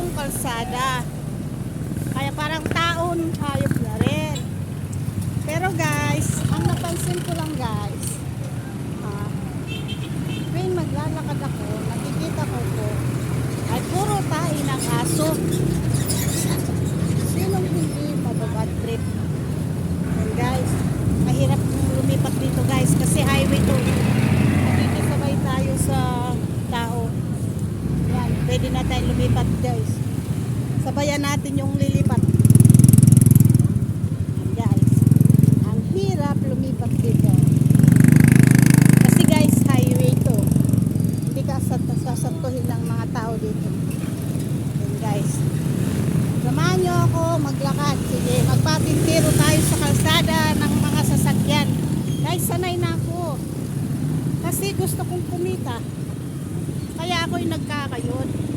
taong kalsada. Kaya parang taon hayop na rin. Pero guys, ang napansin ko lang guys, tuwing maglalakad ako, nakikita ko po ay puro tae ng aso. Sinong hindi mababad trip? And guys, mahirap lumipat dito guys kasi highway to. Nakikisabay tayo sa tao. Yan, pwede na tayo lumipat guys. Sabayan natin yung lilipat. Guys, ang hirap lumipat dito. Kasi guys, highway to. Hindi ka sasantuhin ng mga tao dito. And guys, samahan nyo ako maglakad. Sige, magpapintiro tayo sa kalsada ng mga sasakyan. Guys, sanay na ako. Kasi gusto kong kumita. Kaya ako'y nagkakayod.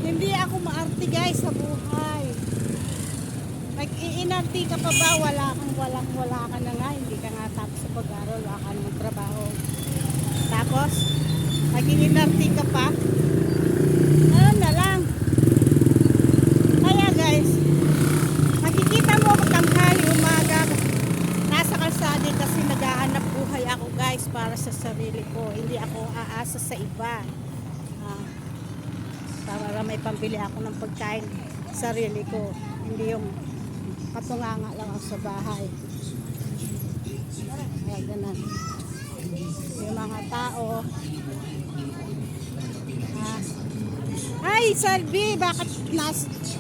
Hindi ako maarte guys sa buhay. Nag-iinarte ka pa ba? Wala ka na nga. Hindi ka nga tapos sa pag-aaral. Wala ka naman trabaho. Tapos, nag-iinarte ka pa. Ano na lang. Kaya guys, makikita mo ako tanghali, umaga, nasa kalsada kasi naghahanap buhay ako guys para sa sarili ko. Hindi ako aasa sa iba. Para may pambili ako ng pagkain sarili ko. Hindi yung katunganga lang ako sa bahay. Kaya ganun. Yung mga tao. Ay, Salvi, bakit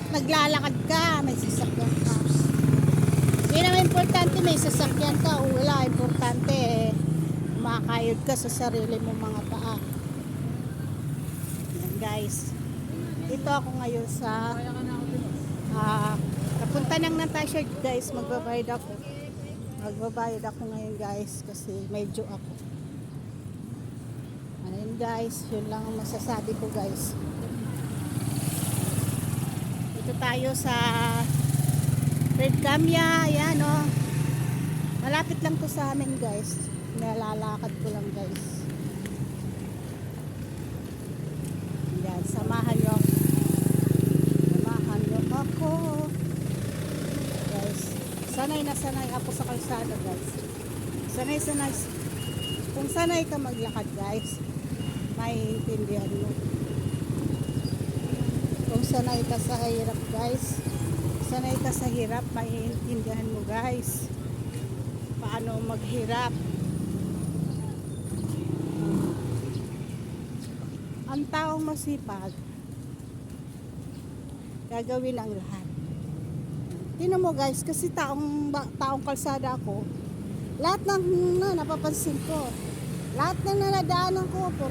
naglalakad ka? May sasakyan ka. Hindi naman importante may sasakyan ka o wala. Importante makakayod ka sa sarili mo mga paa. Yan guys. Dito ako ngayon sa napunta ng Natasha guys. Magbabayad ako ngayon guys kasi medyo ako. Ayun guys, yun lang ang masasabi ko guys. Dito tayo sa Red Camia. Ayan o. Malapit lang to sa amin guys. Nalalakad ko lang guys. Ayan, samahan nyo ako guys. Sanay na sanay ako sa kalsada guys. Sanay kung sanay ka maglakad guys, maiintindihan mo. Kung sanay ka sa hirap guys, sanay ka sa hirap, maiintindihan mo guys paano maghirap. Ang taong masipag gagawin ang lahat. Tingnan mo guys, kasi taong kalsada ako, lahat ng napapansin ko, lahat ng nanadaanan ko, puro